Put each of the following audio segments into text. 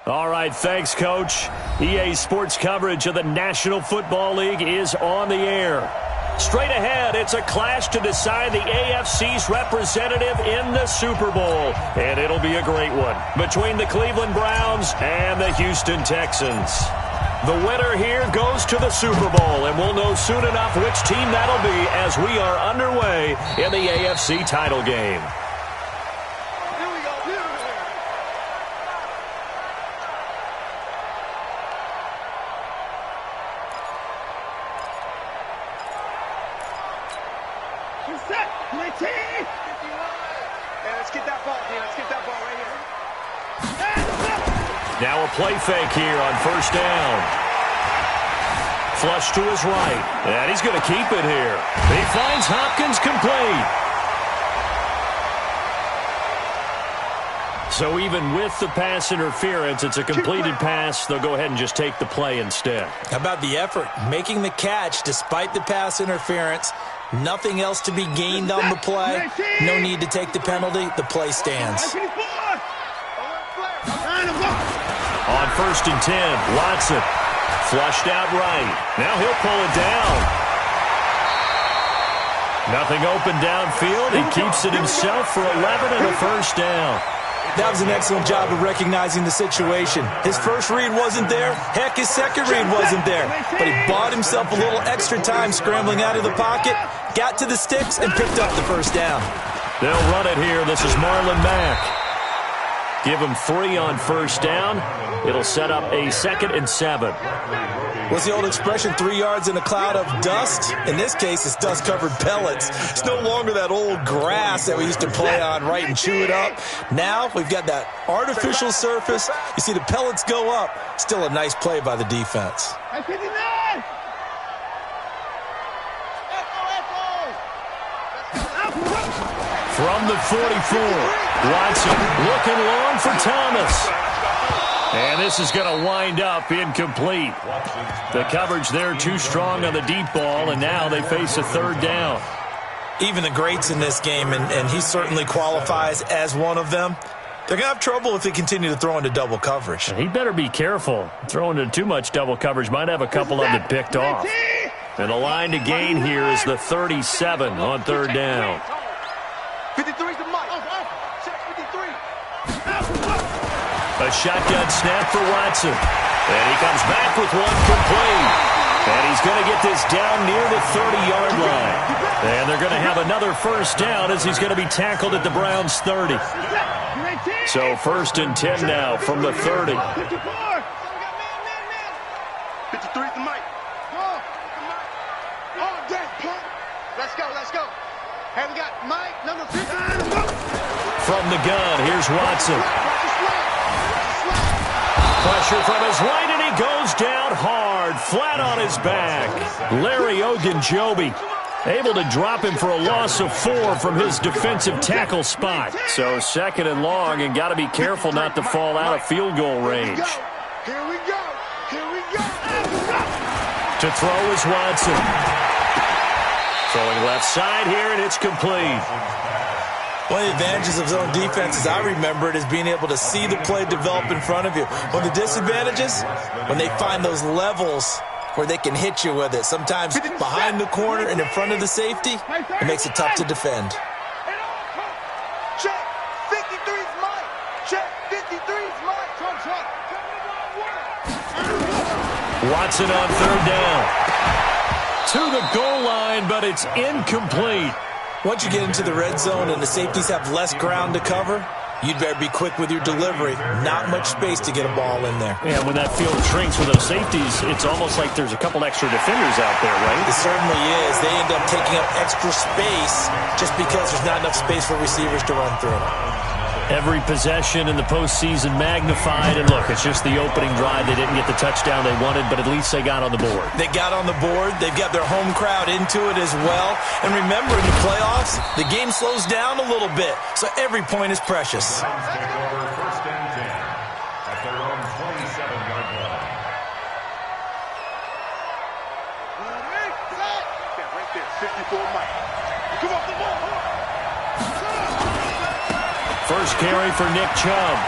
All right, thanks, Coach. EA Sports coverage of the National Football League is on the air. Straight ahead, it's a clash to decide the AFC's representative in the Super Bowl. And it'll be a great one between the Cleveland Browns and the Houston Texans. The winner here goes to the Super Bowl, and we'll know soon enough which team that'll be as we are underway in the AFC title game. Now a play fake here on first down. Flush to his right. And he's going to keep it here. He finds Hopkins complete. So even with the pass interference, it's a completed pass. They'll go ahead and just take the play instead. How about the effort? Making the catch despite the pass interference. Nothing else to be gained on the play. No need to take the penalty. The play stands. On first and 10, Watson flushed out right. Now he'll pull it down. Nothing open downfield. He keeps it himself for 11 and a first down. That was an excellent job of recognizing the situation. His first read wasn't there. Heck, his second read wasn't there. But he bought himself a little extra time scrambling out of the pocket, got to the sticks, and picked up the first down. They'll run it here. This is Marlon Mack. Give him 3 on first down. It'll set up a 2nd and 7. What's the old expression, 3 yards in a cloud of dust? In this case, it's dust-covered pellets. It's no longer that old grass that we used to play on, right, and chew it up. Now we've got that artificial surface. You see the pellets go up. Still a nice play by the defense. From the 44, Watson looking long for Thomas. And this is going to wind up incomplete. The coverage there too strong on the deep ball, and now they face a 3rd down. Even the greats in this game, and he certainly qualifies as one of them, they're going to have trouble if they continue to throw into double coverage. He better be careful. Throwing into too much double coverage might have a couple of them picked off. And the line to gain here is the 37 on 3rd down. 53 to Mike. Check 53. A shotgun snap for Watson. And he comes back with one complete. And he's going to get this down near the 30-yard line. And they're going to have another first down as he's going to be tackled at the Browns' 30. So 1st and 10 now from the 30. 53 to Mike. Oh, damn, punk. Let's go, let's go. Hey, we got Mike, number 15. From the gun, here's Watson. Pressure from his right, and he goes down hard, flat on his back. Larry Ogunjobi able to drop him for a loss of 4 from his defensive tackle spot. So 2nd and long, and got to be careful not to fall out of field goal range. Here we go. Here we go. To throw is Watson. Throwing left side here, and it's complete. One of the advantages of zone defense, as I remember it, is being able to see the play develop in front of you. One of the disadvantages, when they find those levels where they can hit you with it, sometimes behind the corner and in front of the safety, it makes it tough to defend. Check 53's Mike. Check 53's Mike. Watson on 3rd down. To the goal line, but it's incomplete. Once you get into the red zone and the safeties have less ground to cover, you'd better be quick with your delivery. Not much space to get a ball in there. Yeah, when that field shrinks with those safeties, it's almost like there's a couple extra defenders out there, right? It certainly is. They end up taking up extra space just because there's not enough space for receivers to run through. Every possession in the postseason magnified, and look, it's just the opening drive. They didn't get the touchdown they wanted, but at least they got on the board. They got on the board. They've got their home crowd into it as well. And remember, in the playoffs, the game slows down a little bit, so every point is precious. At their own 27-yard line. Right there, 54 Mike. Come off the ball. First carry for Nick Chubb.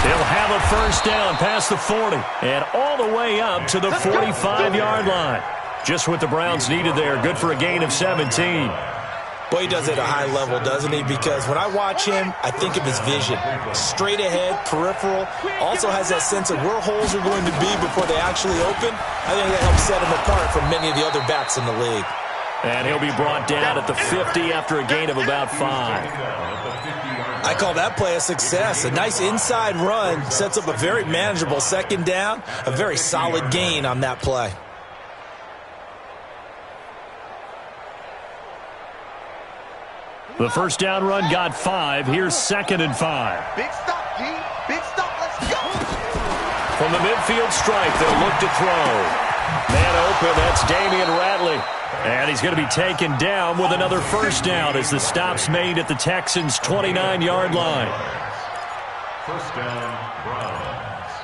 He'll have a first down past the 40 and all the way up to the 45-yard line. Just what the Browns needed there. Good for a gain of 17. Boy, he does it at a high level, doesn't he? Because when I watch him, I think of his vision. Straight ahead, peripheral. Also has that sense of where holes are going to be before they actually open. I think that helps set him apart from many of the other backs in the league. And he'll be brought down at the 50 after a gain of about 5. I call that play a success. A nice inside run sets up a very manageable second down. A very solid gain on that play. The first down run got 5. Here's 2nd and 5. Big stop, D. Big stop. Let's go. From the midfield stripe, they'll look to throw. Man open, that's Damian Ratley. And he's going to be taken down with another first down as the stop's made at the Texans' 29-yard line. First down, Browns.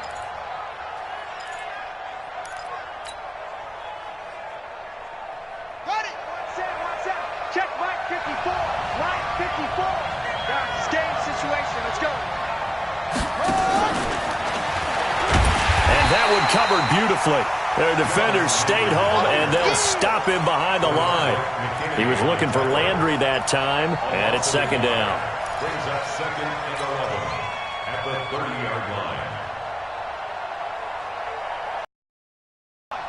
Got it. Watch out. Check right 54. Right 54. It's game situation. Let's go. And that one covered beautifully. Their defenders stayed home, and they'll stop him behind the line. He was looking for Landry that time, and it's 2nd down. Brings up 2nd and 11 at the 30-yard line.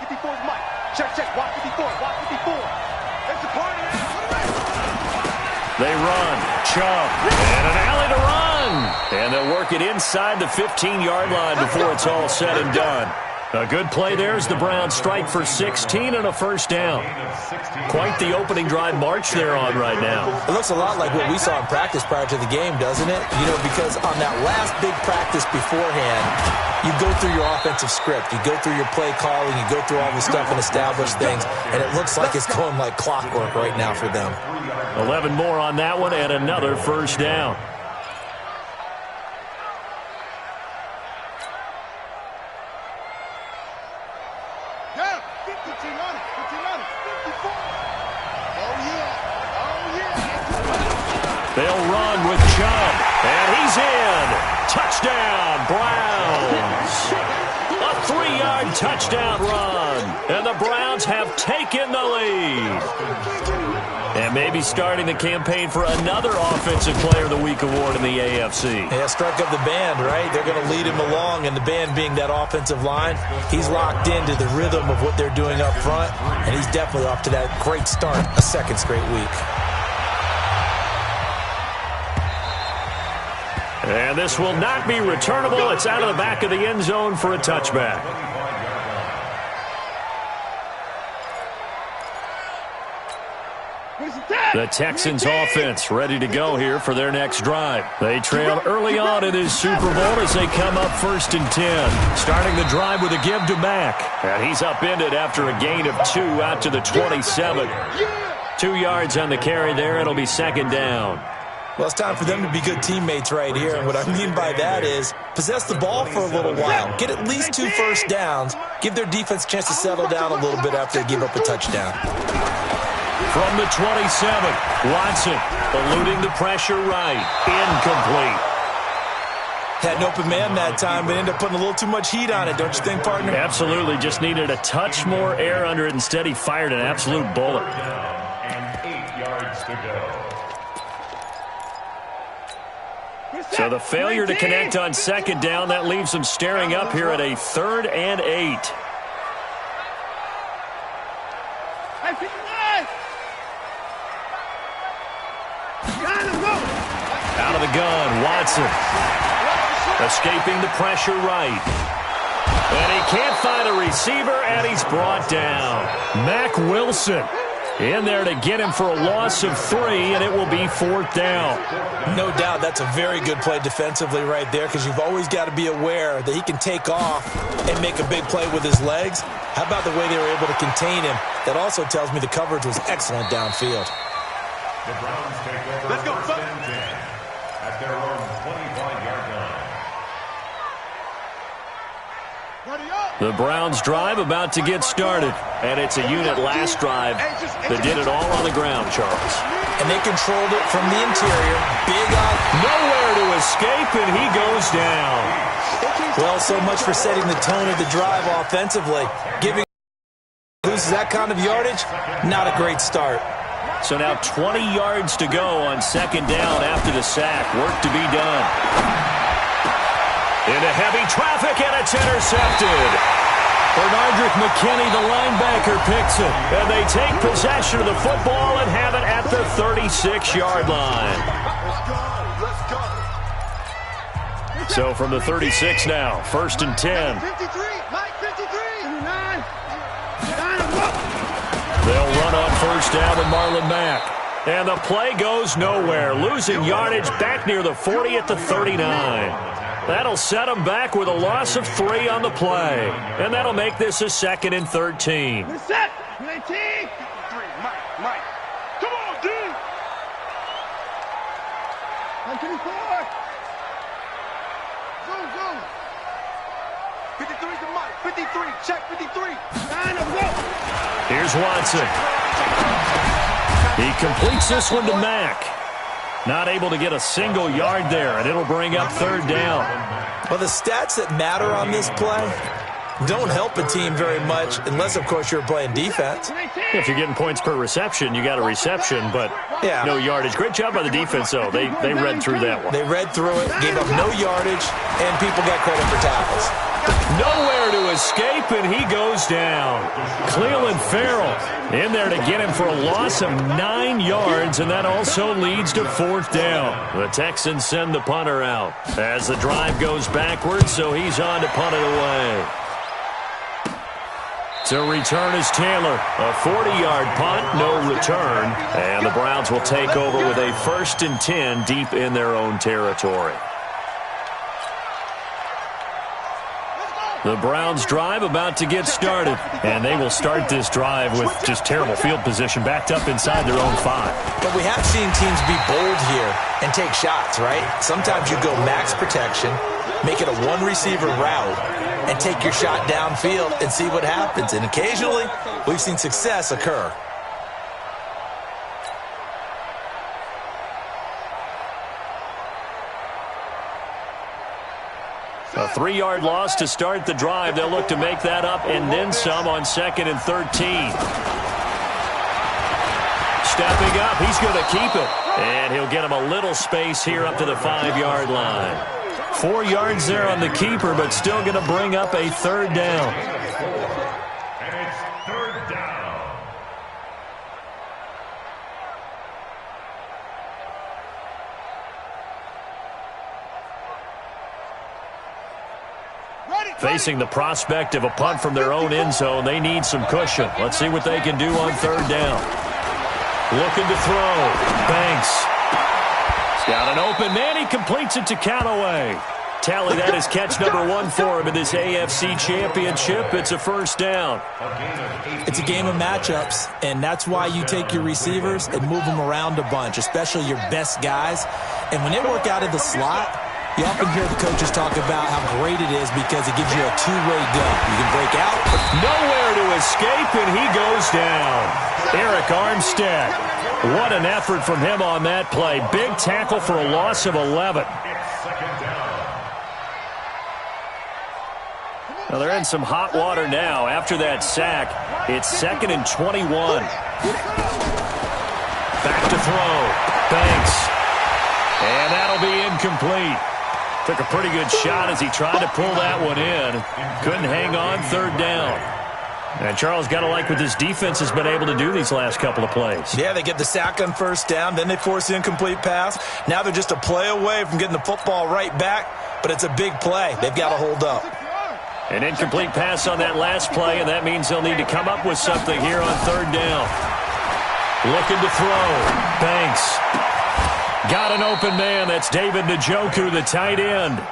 54 is Mike. Check. Walk 54. Walk 54. There's the party. They run. Chubb. And an alley to run. And they'll work it inside the 15-yard line before it's all said and done. A good play there as the Browns strike for 16 and a first down. Quite the opening drive march they're on right now. It looks a lot like what we saw in practice prior to the game, doesn't it? You know, because on that last big practice beforehand, you go through your offensive script. You go through your play calling. You go through all the stuff and establish things. And it looks like it's going like clockwork right now for them. 11 more on that one and another first down. They'll run with Chubb, and he's in. Touchdown, Browns. A 3-yard touchdown run, and the Browns have taken the lead. And maybe starting the campaign for another Offensive Player of the Week award in the AFC. Yeah, struck up the band, right? They're going to lead him along, and the band being that offensive line, he's locked into the rhythm of what they're doing up front, and he's definitely off to that great start, a 2nd straight week. And this will not be returnable. It's out of the back of the end zone for a touchback. The Texans offense ready to go here for their next drive. They trail early on in this Super Bowl as they come up 1st and 10. Starting the drive with a give to Mack. And he's upended after a gain of 2 out to the 27. 2 yards on the carry there. It'll be 2nd down. Well, it's time for them to be good teammates right here. And what I mean by that is possess the ball for a little while. Get at least 2 first downs. Give their defense a chance to settle down a little bit after they give up a touchdown. From the 27, Watson eluding the pressure right. Incomplete. Had an open man that time, but ended up putting a little too much heat on it, don't you think, partner? Absolutely. Just needed a touch more air under it. Instead, he fired an absolute bullet. And 8 yards to go. So the failure to connect on 2nd down, that leaves them staring up here at a 3rd and 8. Out of the gun, Watson. Escaping the pressure right. And he can't find a receiver, and he's brought down. Mack Wilson in there to get him for a loss of 3, and it will be 4th down. No doubt that's a very good play defensively right there, because you've always got to be aware that he can take off and make a big play with his legs. How about the way they were able to contain him? That also tells me the coverage was excellent downfield. The Browns take over. Let's go, 1st and 10 at their own 25-yard line. The Browns drive about to get started. And it's a unit last drive that did it all on the ground, Charles. And they controlled it from the interior. Big on. Nowhere to escape, and he goes down. Well, so much for setting the tone of the drive offensively. Giving loses that kind of yardage, not a great start. So now 20 yards to go on second down after the sack. Work to be done. Into heavy traffic, and it's intercepted. Bernardrick McKinney, the linebacker, picks it. And they take possession of the football and have it at the 36-yard line. So from the 36 now, 1st and 10. 53, Mike 53. 9. They'll run on first down with Marlon Mack. And the play goes nowhere. Losing yardage back near the 40 at the 39. That'll set them back with a loss of 3 on the play. And that'll make this a 2nd and 13. Set. 19. 53, Mike. Come on, D. 124. Go. 53 to Mike. 53. Check 53. 9 of go. Here's Watson. He completes this one to Mack. Not able to get a single yard there, and it'll bring up 3rd down. Well, the stats that matter on this play don't help a team very much unless, of course, you're playing defense. If you're getting points per reception, you got a reception, but no yardage. Great job by the defense, though. They read through that one. They read through it, gave up no yardage, and people got credit for tackles. Nowhere to escape, and he goes down. Cleveland Farrell in there to get him for a loss of 9 yards, and that also leads to 4th down. The Texans send the punter out as the drive goes backwards, so he's on to punt it away. To return is Taylor. A 40-yard punt, no return, and the Browns will take over with a 1st and 10 deep in their own territory. The Browns drive about to get started, and they will start this drive with just terrible field position backed up inside their own 5. But we have seen teams be bold here and take shots, right? Sometimes you go max protection, make it a one-receiver route, and take your shot downfield and see what happens. And occasionally, we've seen success occur. A 3-yard loss to start the drive. They'll look to make that up and then some on 2nd and 13. Stepping up, he's going to keep it. And he'll get him a little space here up to the 5-yard line. 4 yards there on the keeper, but still going to bring up a 3rd down. And it's 3rd down. Facing the prospect of a punt from their own end zone, they need some cushion. Let's see what they can do on 3rd down. Looking to throw. Banks. He's got an open man. He completes it to Callaway. Tally, that is catch number 1 for him in this AFC Championship. It's a 1st down. It's a game of matchups, and that's why you take your receivers and move them around a bunch, especially your best guys. And when they work out of the slot, you often hear the coaches talk about how great it is because it gives you a two-way go. You can break out. Nowhere to escape, and he goes down. Eric Armstead. What an effort from him on that play. Big tackle for a loss of 11. Well, they're in some hot water now. After that sack, it's 2nd and 21. Back to throw. Banks. And that'll be incomplete. Took a pretty good shot as he tried to pull that one in. Couldn't hang on, 3rd down. And Charles, got to like what this defense has been able to do these last couple of plays. Yeah, they get the sack on 1st down, then they force the incomplete pass. Now they're just a play away from getting the football right back, but it's a big play. They've got to hold up. An incomplete pass on that last play, and that means they'll need to come up with something here on 3rd down. Looking to throw. Banks. Got an open man. That's David Njoku, the tight end.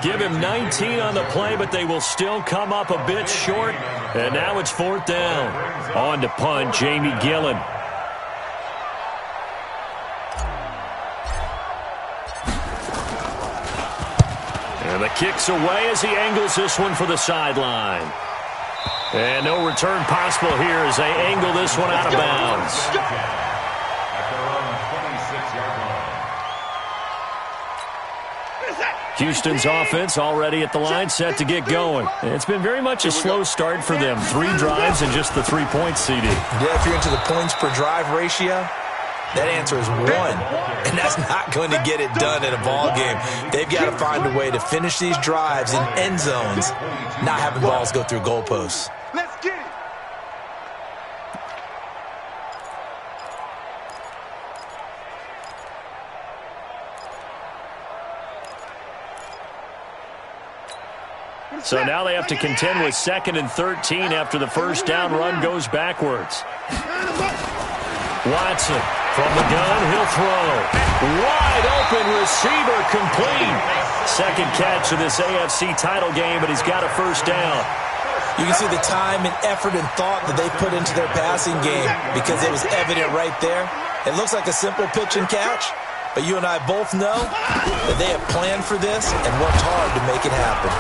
Give him 19 on the play, but they will still come up a bit short. And now it's 4th down. On to punt, Jamie Gillen. And And the kick's away as he angles this one for the sideline. And no return possible here as they angle this one out of bounds. Houston's offense already at the line, set to get going. It's been very much a slow start for them. 3 drives and just the 3 points, CD. Yeah, if you're into the points per drive ratio, that answer is 1. And that's not going to get it done in a ball game. They've got to find a way to finish these drives in end zones, not having balls go through goalposts. Let's get it. So now they have to contend with 2nd and 13 after the first down run goes backwards. Watson from the gun, he'll throw. Wide open receiver, complete. Second catch of this AFC title game, but he's got a first down. You can see the time and effort and thought that they put into their passing game because it was evident right there. It looks like a simple pitch and catch, but you and I both know that they have planned for this and worked hard to make it happen.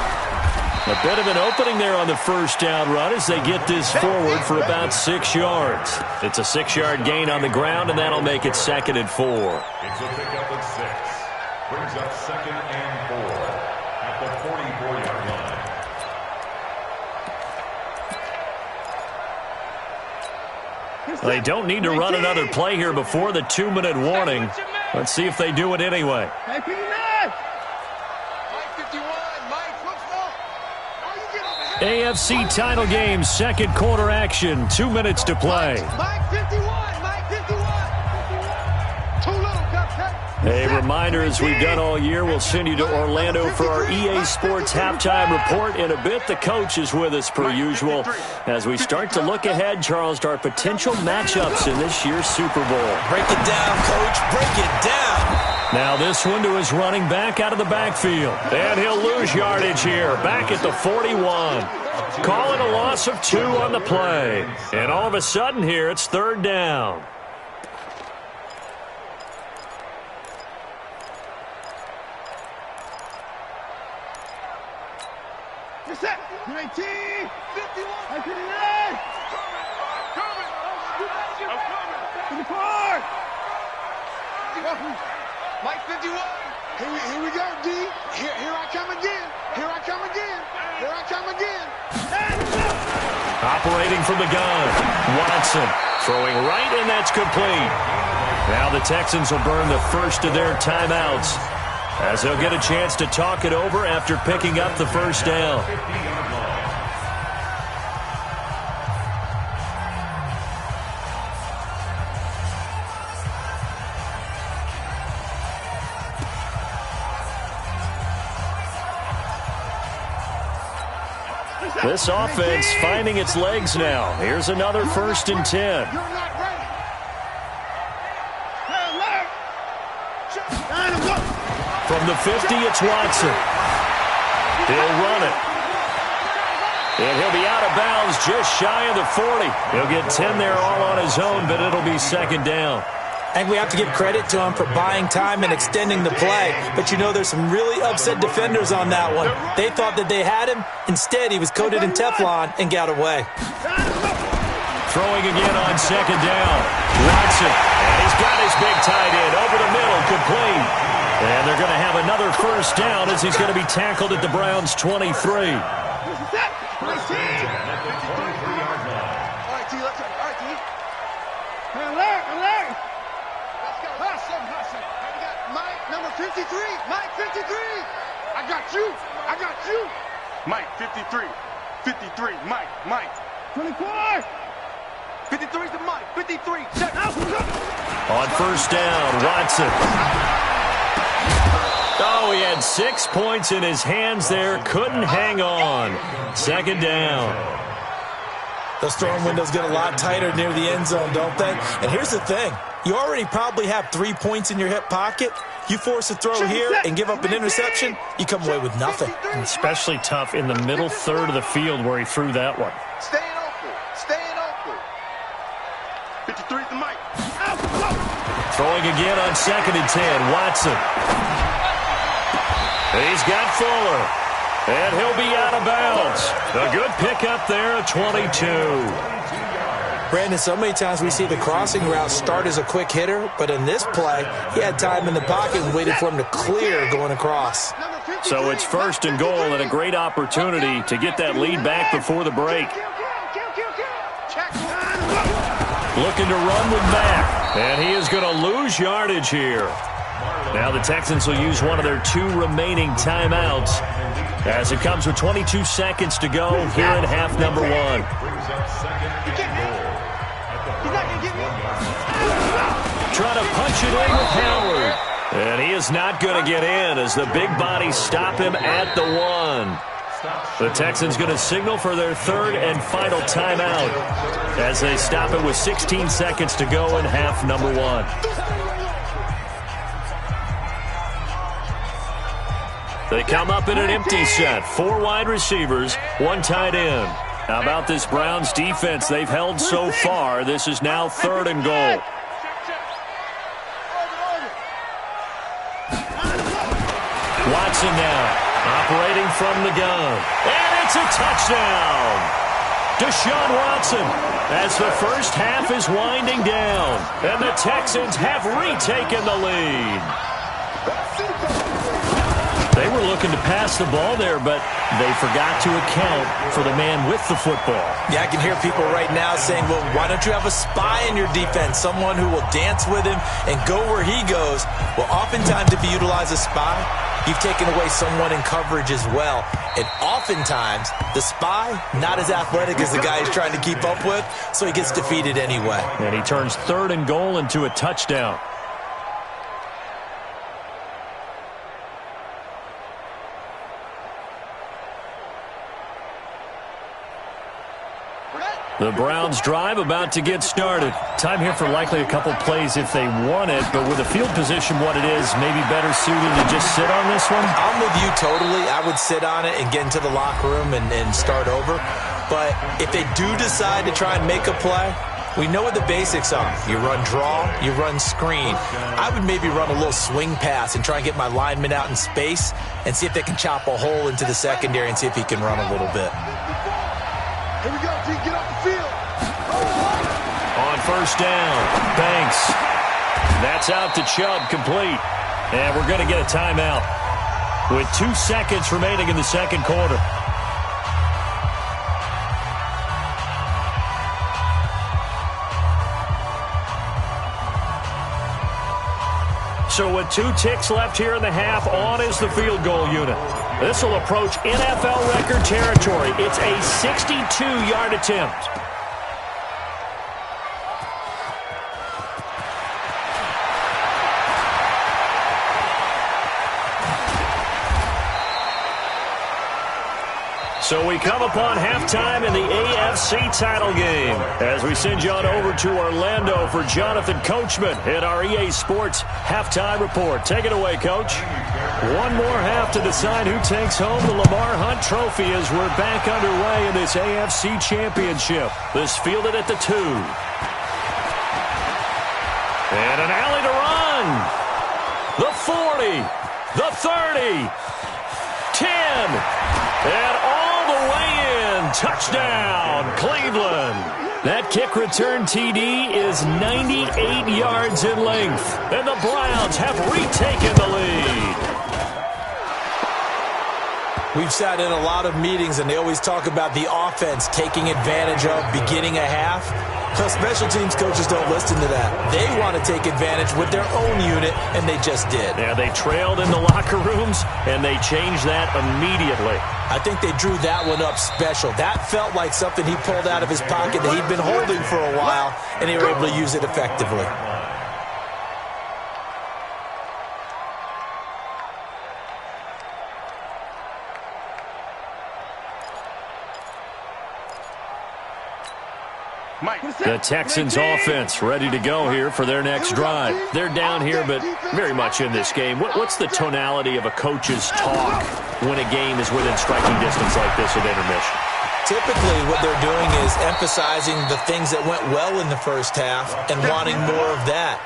A bit of an opening there on the first down run as they get this forward for about 6 yards. It's a 6-yard gain on the ground, and that'll make it 2nd and 4. It's a pickup at 6. Brings up 2nd and 4 at the 44-yard line. They don't need to run another play here before the 2-minute warning. Let's see if they do it anyway. AFC title game, second quarter action, 2 minutes to play. Mike 51, Mike 51. Too little, cupcake. A reminder, as we've done all year, we'll send you to Orlando for our EA Sports halftime report. In a bit, the coach is with us per usual as we start to look ahead, Charles, to our potential matchups in this year's Super Bowl. Break it down, Coach. Break it down. Now this one to his running back out of the backfield. And he'll lose yardage here, back at the 41. Calling a loss of 2 on the play. And all of a sudden here, it's 3rd down. You're set. You're 18. 51. 59. Mike 51. Here we go, D. Here I come again. Here I come again. Here I come again. Operating from the gun. Watson throwing right, and that's complete. Now the Texans will burn the first of their timeouts as they'll get a chance to talk it over after picking up the first down. This offense finding its legs now. Here's another 1st and 10. You're not ready. From the 50, it's Watson. He'll run it. And he'll be out of bounds just shy of the 40. He'll get 10 there all on his own, but it'll be 2nd down. I think we have to give credit to him for buying time and extending the play. But, you know, there's some really upset defenders on that one. They thought that they had him. Instead, he was coated in Teflon and got away. Throwing again on 2nd down. Watson. And he's got his big tight end over the middle, complete. And they're going to have another first down as he's going to be tackled at the Browns' 23. Mike 53. I got you. I got you. Mike 53. 53. Mike. 24. 53 to Mike. 53. Check. On first down, Watson. Oh, he had 6 points in his hands there. Couldn't hang on. 2nd down. Those throwing windows get a lot tighter near the end zone, don't they? And here's the thing. You already probably have 3 points in your hip pocket. You force a throw here and give up an interception, you come away with nothing. And especially tough in the middle third of the field where he threw that one. Staying open. Staying open. 53 to Mike. Throwing again on 2nd and 10. Watson. He's got Fuller. And he'll be out of bounds. A good pickup there at 22. Brandon, so many times we see the crossing route start as a quick hitter, but in this play, he had time in the pocket and waited for him to clear going across. So it's 1st and goal and a great opportunity to get that lead back before the break. Looking to run with Mack, and he is going to lose yardage here. Now the Texans will use one of their 2 remaining timeouts as it comes with 22 seconds to go here in half number 1. Trying to punch it in with Howard. And he is not going to get in as the big bodies stop him at the 1. The Texans going to signal for their 3rd and final timeout as they stop it with 16 seconds to go in half number 1. They come up in an empty set. 4 wide receivers, 1 tight end. How about this Browns defense they've held so far? This is now 3rd and goal. Watson now, operating from the gun. And it's a touchdown. Deshaun Watson, as the first half is winding down. And the Texans have retaken the lead. They were looking to pass the ball there, but they forgot to account for the man with the football. Yeah, I can hear people right now saying, well, why don't you have a spy in your defense, someone who will dance with him and go where he goes? Well, oftentimes if you utilize a spy, you've taken away someone in coverage as well. And oftentimes, the spy, not as athletic as the guy he's trying to keep up with, so he gets defeated anyway. And he turns 3rd and goal into a touchdown. The Browns drive about to get started. Time here for likely a couple plays if they want it, but with the field position what it is, maybe better suited to just sit on this one? I'm with you totally. I would sit on it and get into the locker room and start over. But if they do decide to try and make a play, we know what the basics are. You run draw, you run screen. I would maybe run a little swing pass and try and get my lineman out in space and see if they can chop a hole into the secondary and see if he can run a little bit. Here we go, T. Get off the field. On 1st down, Banks. That's out to Chubb, complete. And we're going to get a timeout with 2 seconds remaining in the 2nd quarter. So with 2 ticks left here in the half, on is the field goal unit. This will approach NFL record territory. It's a 62-yard attempt. So we come upon halftime in the AFC title game as we send you on over to Orlando for Jonathan Coachman in our EA Sports Halftime Report. Take it away, Coach. One more half to decide who takes home the Lamar Hunt Trophy as we're back underway in this AFC Championship. This fielded at the 2. And an alley to run. The 40. The 30. 10. And all the way in. Touchdown, Cleveland. That kick return TD is 98 yards in length. And the Browns have retaken the lead. We've sat in a lot of meetings, and they always talk about the offense taking advantage of beginning a half. Special teams coaches don't listen to that. They want to take advantage with their own unit, and they just did. Yeah, they trailed in the locker rooms, and they changed that immediately. I think they drew that one up special. That felt like something he pulled out of his pocket that he'd been holding for a while, and they were able to use it effectively. The Texans offense ready to go here for their next drive. They're down here, but very much in this game. What's the tonality of a coach's talk when a game is within striking distance like this at intermission? Typically, what they're doing is emphasizing the things that went well in the first half and wanting more of that.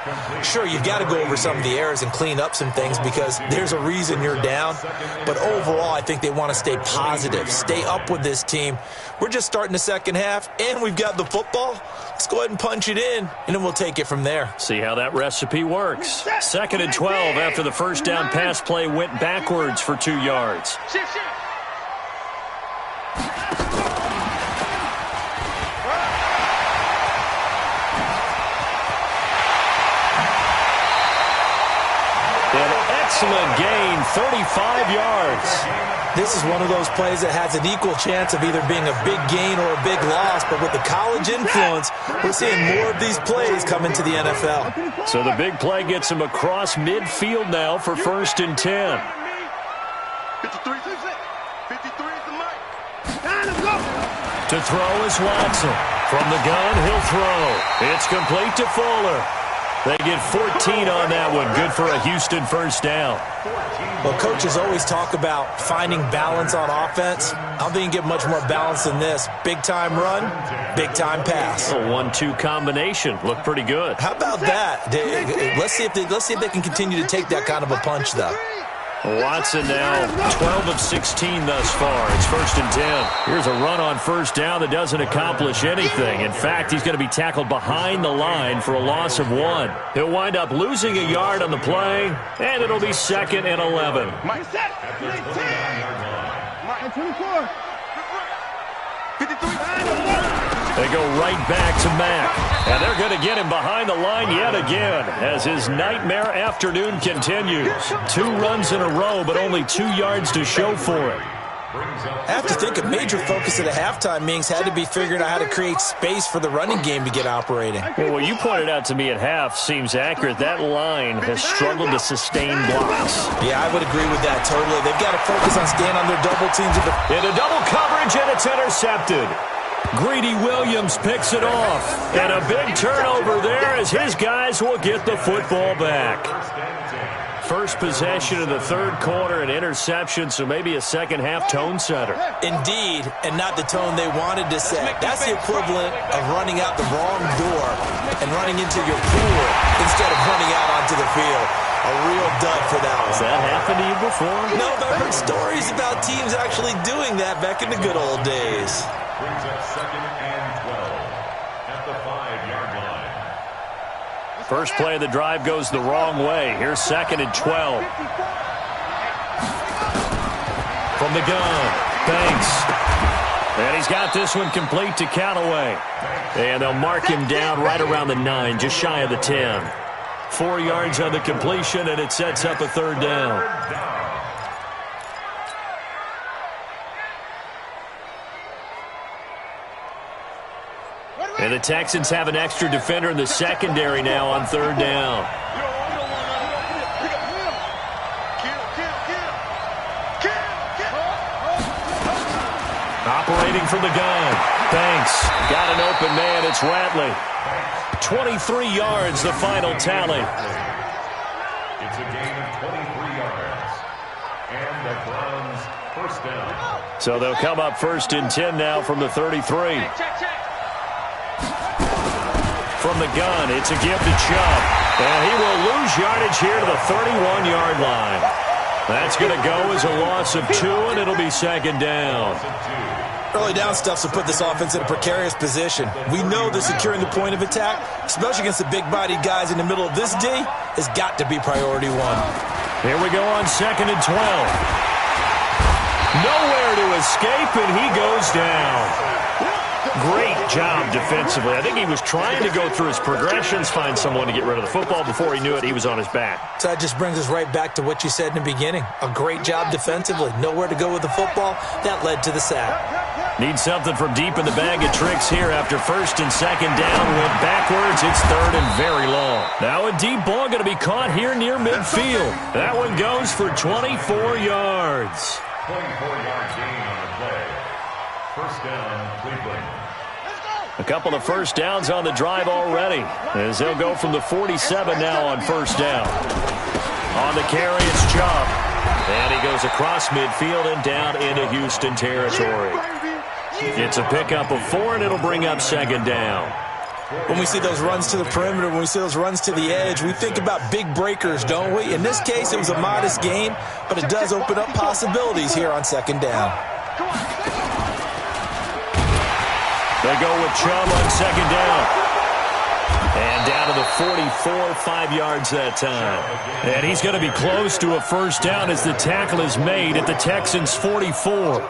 Sure, you've got to go over some of the errors and clean up some things because there's a reason you're down. But overall, I think they want to stay positive, stay up with this team. We're just starting the second half, and we've got the football. Let's go ahead and punch it in, and then we'll take it from there. See how that recipe works. 2nd and 12 after the first down pass play went backwards for 2 yards. Excellent gain, 35 yards. This is one of those plays that has an equal chance of either being a big gain or a big loss, but with the college influence, we're seeing more of these plays come into the NFL. So the big play gets him across midfield now for 1st and 10. 53 is the mic. To throw is Watson. From the gun, he'll throw. It's complete to Fuller. They get 14 on that one. Good for a Houston first down. Well, coaches always talk about finding balance on offense. I don't think you get much more balance than this. Big-time run, big-time pass. A 1-2 combination. Looked pretty good. How about that? Let's see if they can continue to take that kind of a punch, though. Watson now 12 of 16 thus far. It's 1st and 10. Here's a run on first down that doesn't accomplish anything. In fact, he's going to be tackled behind the line for a loss of 1. He'll wind up losing a yard on the play, and it'll be 2nd and 11. Mike, 24. 53. They go right back to Mack. And they're going to get him behind the line yet again as his nightmare afternoon continues. 2 runs in a row, but only 2 yards to show for it. I have to think a major focus of the halftime meetings had to be figuring out how to create space for the running game to get operating. Well, what you pointed out to me at half seems accurate. That line has struggled to sustain blocks. Yeah, I would agree with that totally. They've got to focus on staying on their double teams. Into double coverage, and it's intercepted. Greedy Williams picks it off. And a big turnover there as his guys will get the football back. First possession of the third quarter, an interception, so maybe a second-half tone setter. Indeed, and not the tone they wanted to set. That's the equivalent of running out the wrong door and running into your pool instead of running out onto the field. A real dud for that one. Has that happened to you before? No, but I've heard stories about teams actually doing that back in the good old days. Brings up 2nd and 12 at the 5-yard line. First play of the drive goes the wrong way. Here's 2nd and 12. From the gun, Banks. And he's got this one complete to Callaway. And they'll mark him down right around the 9, just shy of the 10. 4 yards on the completion, and it sets up a 3rd down. And the Texans have an extra defender in the secondary now on 3rd down. Operating from the gun. Banks got an open man. It's Ratley. 23 yards, the final tally. It's a gain of 23 yards. And the Browns first down. So they'll come up 1st and 10 now from the 33. From the gun, it's a give to Chubb. And he will lose yardage here to the 31-yard line. That's going to go as a loss of 2, and it'll be 2nd down. Early down stuff to put this offense in a precarious position. We know that securing the point of attack, especially against the big-bodied guys in the middle of this D, has got to be priority 1. Here we go on 2nd and 12. Nowhere to escape, and he goes down. Great job defensively. I think he was trying to go through his progressions, find someone to get rid of the football. Before he knew it, he was on his back. So that just brings us right back to what you said in the beginning. A great job defensively. Nowhere to go with the football. That led to the sack. Need something from deep in the bag of tricks here after 1st and 2nd down. Went backwards. It's 3rd and very long. Now a deep ball going to be caught here near midfield. That one goes for 24 yards. 24-yard gain on the play. First down, Cleveland. A couple of first downs on the drive already, as they'll go from the 47 now on 1st down. On the carry, it's Chubb. And he goes across midfield and down into Houston territory. It's a pickup of 4, and it'll bring up second down. When we see those runs to the perimeter, when we see those runs to the edge, we think about big breakers, don't we? In this case, it was a modest gain, but it does open up possibilities here on second down. They go with Chubb on second down. And down to the 44, 5 yards that time. And he's going to be close to a first down as the tackle is made at the Texans' 44.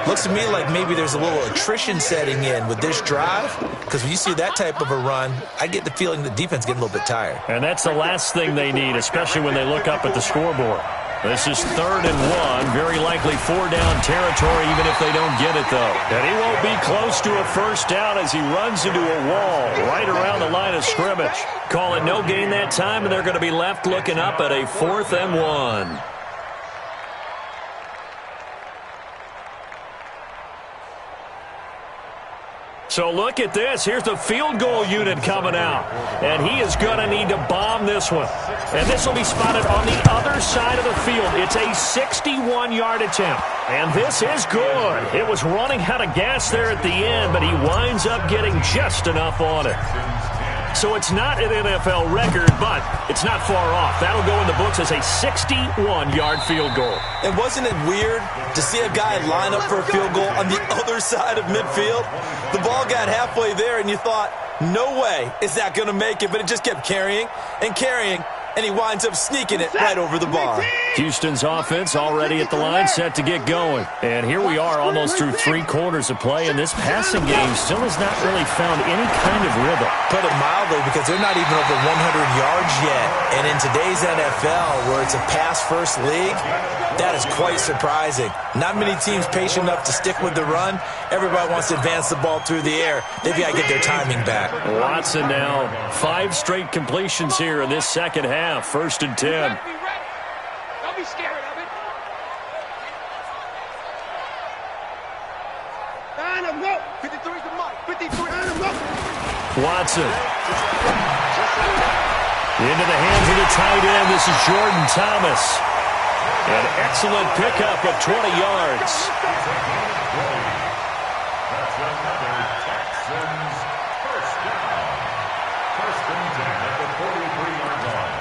Looks to me like maybe there's a little attrition setting in with this drive, because when you see that type of a run, I get the feeling the defense getting a little bit tired. And that's the last thing they need, especially when they look up at the scoreboard. This is 3rd and 1, very likely 4-down territory even if they don't get it, though. And he won't be close to a first down as he runs into a wall right around the line of scrimmage. Call it no gain that time, and they're going to be left looking up at a 4th and 1. So look at this. Here's the field goal unit coming out. And he is going to need to bomb this one. And this will be spotted on the other side of the field. It's a 61-yard attempt. And this is good. It was running out of gas there at the end, but he winds up getting just enough on it. So it's not an NFL record, but it's not far off. That'll go in the books as a 61-yard field goal. And wasn't it weird to see a guy line up for a field goal on the other side of midfield? The ball got halfway there, and you thought, no way is that going to make it, but it just kept carrying and carrying, and he winds up sneaking it right over the bar. Houston's offense already at the line, set to get going. And here we are almost through 3 quarters of play, and this passing game still has not really found any kind of rhythm. Put it mildly, because they're not even over 100 yards yet. And in today's NFL, where it's a pass-first league, that is quite surprising. Not many teams patient enough to stick with the run. Everybody wants to advance the ball through the air. They've got to get their timing back. Watson now, 5 straight completions here in this second half. 1st and 10. Don't be scared of it. Line up, go. 53's the mark. 53. Line up, go. Watson. Into the hands of the tight end. This is Jordan Thomas. An excellent pickup of 20 yards. That's another Texans first down. 1st and 10 at the 43-yard line.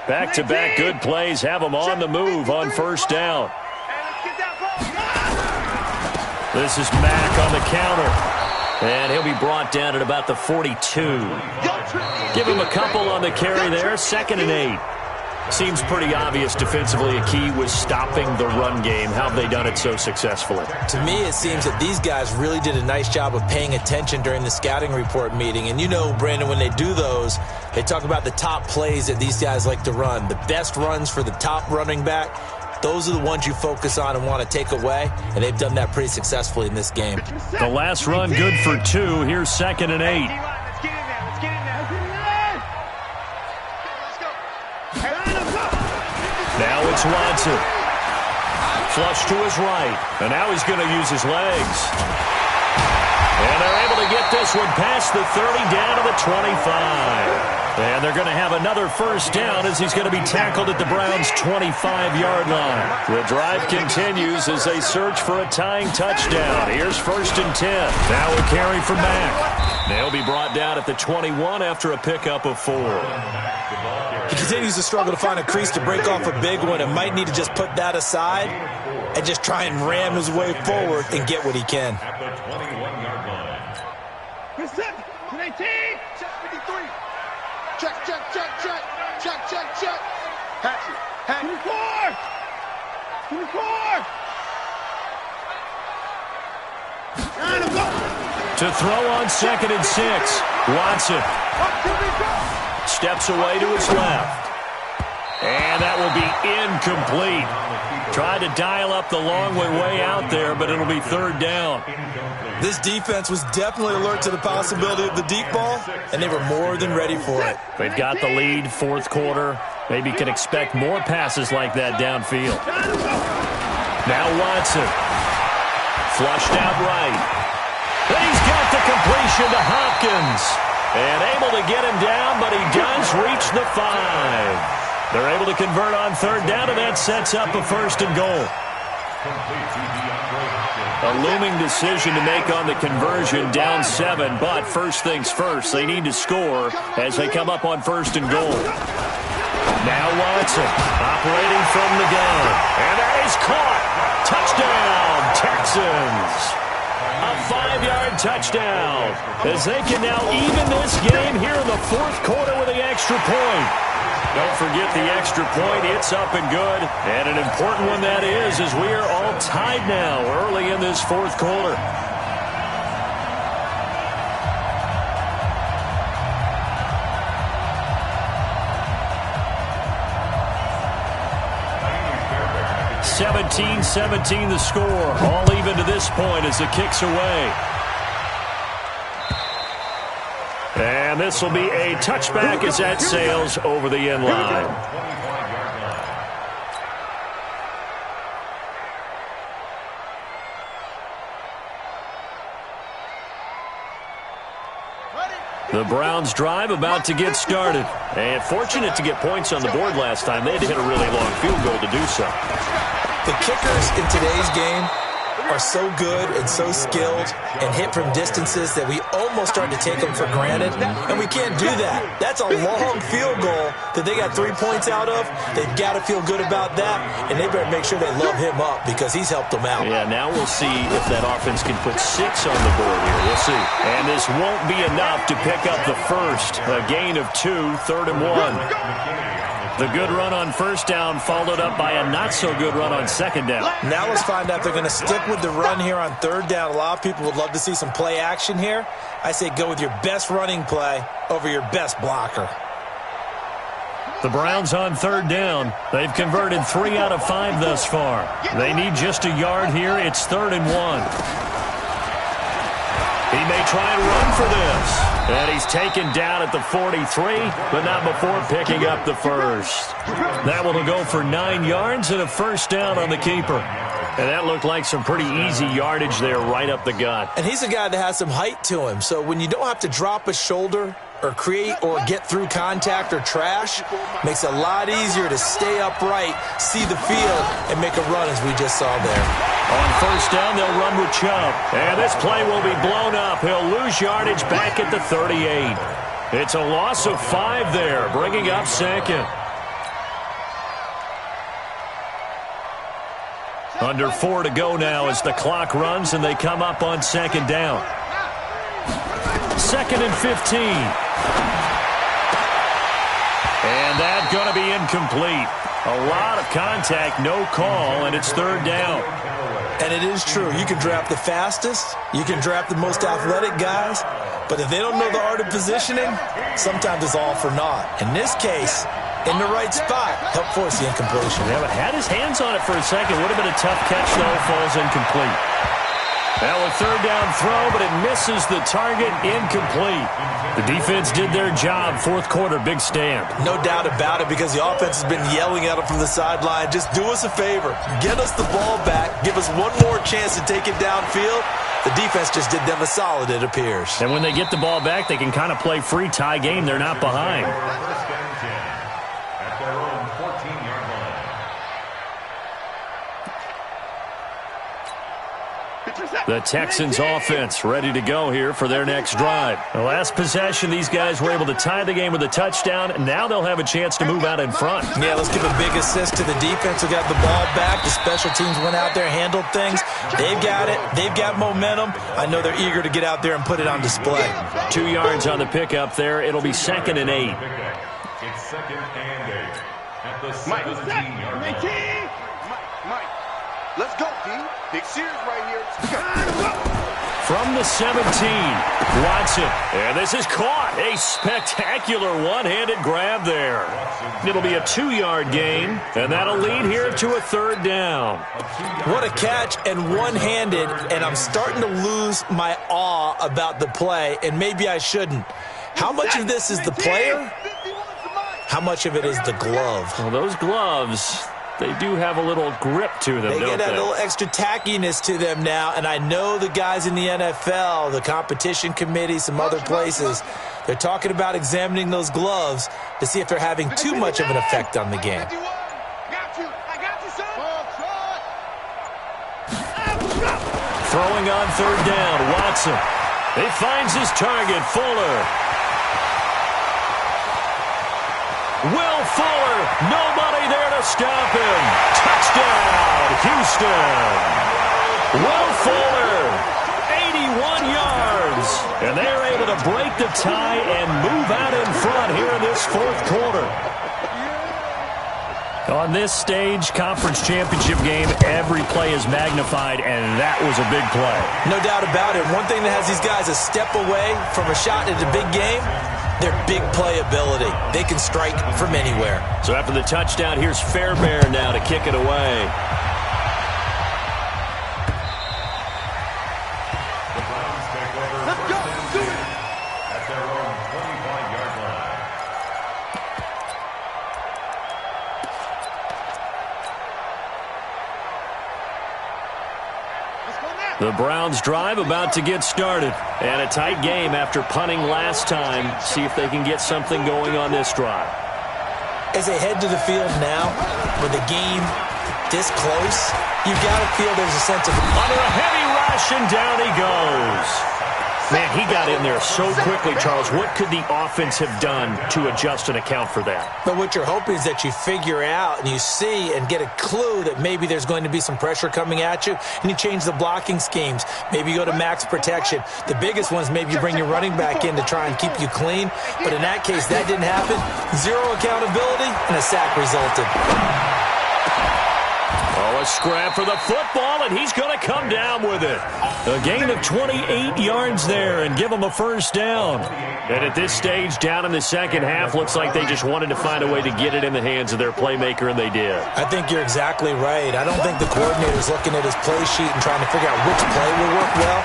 Back-to-back good plays have them on the move on 1st down. This is Mack on the counter. And he'll be brought down at about the 42. Give him a couple on the carry there. 2nd and 8. Seems pretty obvious defensively a key was stopping the run game. How have they done it so successfully? To me, it seems that these guys really did a nice job of paying attention during the scouting report meeting. And you know, Brandon, when they do those, they talk about the top plays that these guys like to run. The best runs for the top running back. Those are the ones you focus on and want to take away, and they've done that pretty successfully in this game. The last run good for 2. Here's 2nd and 8. Let's get in there. Let's get in there. Let's go. Now it's Watson. Flush to his right. And now he's going to use his legs. And they're able to get this one past the 30 down to the 25. And they're going to have another first down as he's going to be tackled at the Browns' 25-yard line. The drive continues as they search for a tying touchdown. Here's 1st and 10. Now a carry from Mack. They'll be brought down at the 21 after a pickup of 4. He continues to struggle to find a crease to break off a big one and might need to just put that aside and just try and ram his way forward and get what he can. At the 21-yard line. Good set. 19. Check 53. Check, check, check, check. Check, check, check. Hatch it. Hatch it. 24. 24. To throw on 2nd and 6. Watson steps away to his left. And that will be incomplete. Tried to dial up the long way out there, but it'll be 3rd down. This defense was definitely alert to the possibility of the deep ball, and they were more than ready for it. They've got the lead, 4th quarter. Maybe can expect more passes like that downfield. Now Watson. Flushed out right. And he's got the completion to Hopkins. And able to get him down, but he does reach the 5. They're able to convert on third down, and that sets up a first and goal. A looming decision to make on the conversion, down 7, but first things first, they need to score as they come up on first and goal. Now Watson, operating from the gun, and that is caught. Touchdown, Texans. A 5-yard touchdown as they can now even this game here in the fourth quarter with the extra point. Don't forget the extra point. It's up and good. And an important one that is, as we are all tied now early in this fourth quarter. (17-17) the score. All even to this point as the kick's away. And this will be a touchback as that sails over the end line. The Browns drive about to get started. And fortunate to get points on the board last time. They had to hit a really long field goal to do so. The kickers in today's game are so good and so skilled and hit from distances that we almost start to take them for granted, and we can't do that. That's a long field goal that they got 3 points out of. They've got to feel good about that, and they better make sure they love him up because he's helped them out. Yeah, now we'll see if that offense can put 6 on the board here. We'll see. And this won't be enough to pick up the first. A gain of 2, 3rd and 1. The good run on first down followed up by a not-so-good run on second down. Now let's find out if they're going to stick with the run here on third down. A lot of people would love to see some play action here. I say go with your best running play over your best blocker. The Browns on third down. They've converted 3 out of 5 thus far. They need just a yard here. It's 3rd and 1. He may try and run for this. And he's taken down at the 43, but not before picking up the first. That one will go for 9 yards and a first down on the keeper. And that looked like some pretty easy yardage there right up the gut. And he's a guy that has some height to him. So when you don't have to drop a shoulder or create or get through contact or trash, makes it a lot easier to stay upright, see the field, and make a run as we just saw there. On first down, they'll run with Chubb. And this play will be blown up. He'll lose yardage back at the 38. It's a loss of 5 there, bringing up second. Under 4 to go now as the clock runs and they come up on second down. 2nd and 15. And that's going to be incomplete. A lot of contact, no call, and it's 3rd down. And it is true. You can draft the fastest. You can draft the most athletic guys. But if they don't know the art of positioning, sometimes it's all for naught. In this case, in the right spot, help force the incompletion. Yeah, but had his hands on it for a second. Would have been a tough catch, though. Falls incomplete. Now a 3rd down throw, but it misses the target. Incomplete. The defense did their job. 4th quarter, big stand. No doubt about it, because the offense has been yelling at them from the sideline. Just do us a favor. Get us the ball back. Give us one more chance to take it downfield. The defense just did them a solid, it appears. And when they get the ball back, they can kind of play free tie game. They're not behind. The Texans offense ready to go here for their next drive. The last possession, these guys were able to tie the game with a touchdown. Now they'll have a chance to move out in front. Yeah, let's give a big assist to the defense who got the ball back. The special teams went out there, handled things. They've got it. They've got momentum. I know they're eager to get out there and put it on display. 2 yards on the pickup there. It'll be 2nd and 8. It's 2nd and 8 at the 17-yard line. Mike, let's go, D. Big series right here. From the 17, Watson. And this is caught. A spectacular one-handed grab there. It'll be a 2-yard gain, and that'll lead here to a 3rd down. What a catch, and one-handed, and I'm starting to lose my awe about the play, and maybe I shouldn't. How much of this is the player? How much of it is the glove? Well, those gloves, they do have a little grip to them, They don't get that they? little extra tackiness to them now, and I know the guys in the NFL, the competition committee, some other places, they're talking about examining those gloves to see if they're having too much of an effect on the game. Throwing on third down, Watson. He finds his target, Fuller. Will Fuller, nobody there to stop him. Touchdown, Houston. Will Fuller, 81 yards. And they're able to break the tie and move out in front here in this fourth quarter. On this stage, conference championship game, every play is magnified, and that was a big play. No doubt about it. One thing that has these guys a step away from a shot at a big game, their big play ability. They can strike from anywhere. So after the touchdown, here's Fairbairn now to kick it away. The Browns take over first and 10 at their own 25-yard line. The Browns drive about to get started. And a tight game after punting last time. See if they can get something going on this drive. As they head to the field now, with the game this close, you've got to feel there's a sense of... Under a heavy rush, and down he goes. Man, he got in there so quickly, Charles. What could the offense have done to adjust and account for that? But what you're hoping is that you figure out and you see and get a clue that maybe there's going to be some pressure coming at you, and you change the blocking schemes. Maybe you go to max protection. The biggest one is maybe you bring your running back in to try and keep you clean. But in that case, that didn't happen. Zero accountability, and a sack resulted. Oh, a scrap for the football, and he's going to come down with it. A gain of 28 yards there and give him a first down. And at this stage, down in the second half, looks like they just wanted to find a way to get it in the hands of their playmaker, and they did. I think you're exactly right. I don't think the coordinator's looking at his play sheet and trying to figure out which play will work well.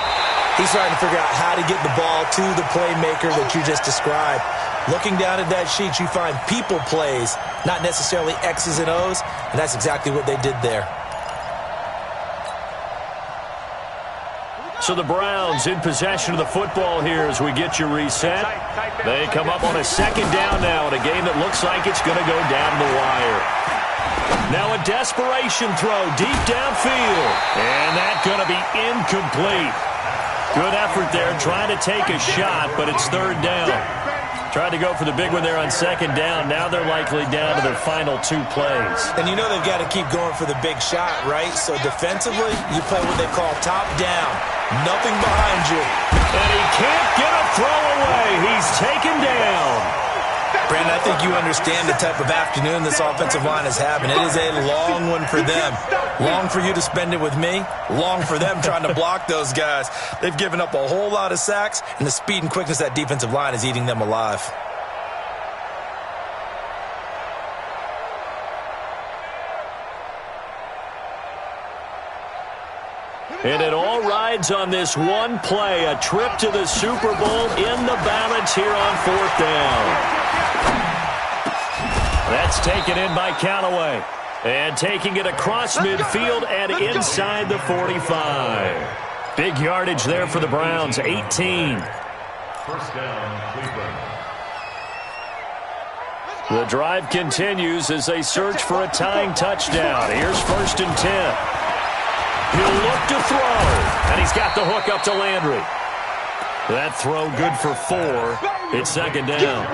He's trying to figure out how to get the ball to the playmaker that you just described. Looking down at that sheet, you find people plays, not necessarily X's and O's, and that's exactly what they did there. So the Browns in possession of the football here as we get you reset. They come up on a second down now in a game that looks like it's going to go down the wire. Now a desperation throw deep downfield, and that's going to be incomplete. Good effort there trying to take a shot, but it's third down. Tried to go for the big one there on second down. Now they're likely down to their final two plays. And you know they've got to keep going for the big shot, right? So defensively, you play what they call top down. Nothing behind you. And he can't get a throw away. He's taken down. Brandon, I think you understand the type of afternoon this offensive line is having. It is a long one for them. Long for you to spend it with me. Long for them trying to block those guys. They've given up a whole lot of sacks, and the speed and quickness of that defensive line is eating them alive. And it all rides on this one play, a trip to the Super Bowl in the balance here on fourth down. That's taken in by Callaway. And taking it across midfield and inside the 45. Big yardage there for the Browns, 18. First down, Cleveland. The drive continues as they search for a tying touchdown. Here's first and 10. He'll look to throw, and he's got the hook up to Landry. That throw good for 4. It's second down.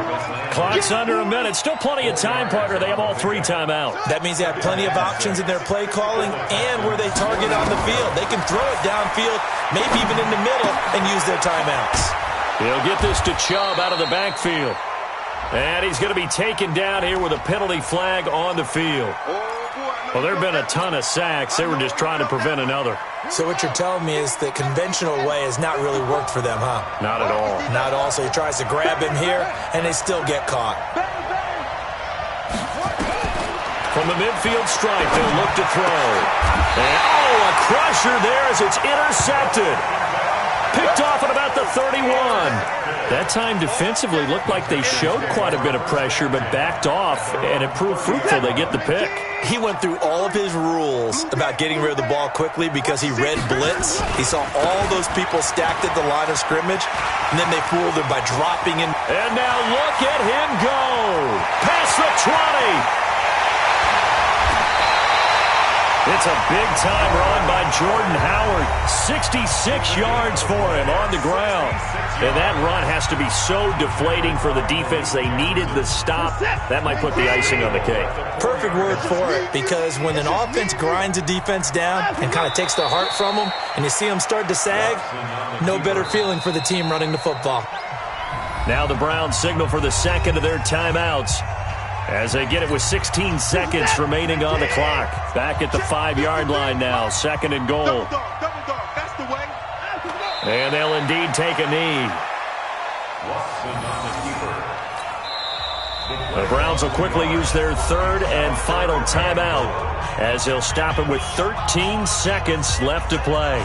Clock's under a minute. Still plenty of time, partner. They have all 3 timeouts. That means they have plenty of options in their play calling and where they target on the field. They can throw it downfield, maybe even in the middle, and use their timeouts. He'll get this to Chubb out of the backfield. And he's going to be taken down here with a penalty flag on the field. Well, there have been a ton of sacks. They were just trying to prevent another. So what you're telling me is the conventional way has not really worked for them, huh? Not at all. Not at all. So he tries to grab him here, and they still get caught. From the midfield stripe, they'll look to throw. And, oh, a crusher there as it's intercepted. Picked off at about the 31. That time defensively looked like they showed quite a bit of pressure, but backed off, and it proved fruitful. They get the pick. He went through all of his rules about getting rid of the ball quickly because he read blitz. He saw all those people stacked at the line of scrimmage, and then they fooled him by dropping in. And now look at him go. Past the 20. It's a big-time run by Jordan Howard. 66 yards for him on the ground. And that run has to be so deflating for the defense. They needed the stop. That might put the icing on the cake. Perfect word for it, because when an offense grinds a defense down and kind of takes their heart from them, and you see them start to sag, no better feeling for the team running the football. Now the Browns signal for the second of their timeouts, as they get it with 16 seconds remaining on the clock. Back at the 5-yard line now, 2nd and goal. Double dog, that's the way. And they'll indeed take a knee. The Browns will quickly use their 3rd and final timeout, as they'll stop it with 13 seconds left to play.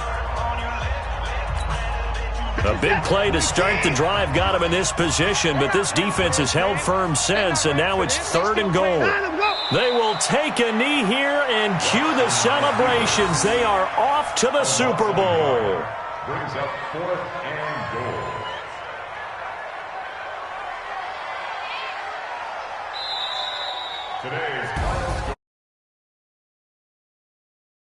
A big play to start the drive got him in this position, but this defense has held firm since, and now it's 3rd and goal. They will take a knee here and cue the celebrations. They are off to the Super Bowl. Brings up 4th and goal. Today's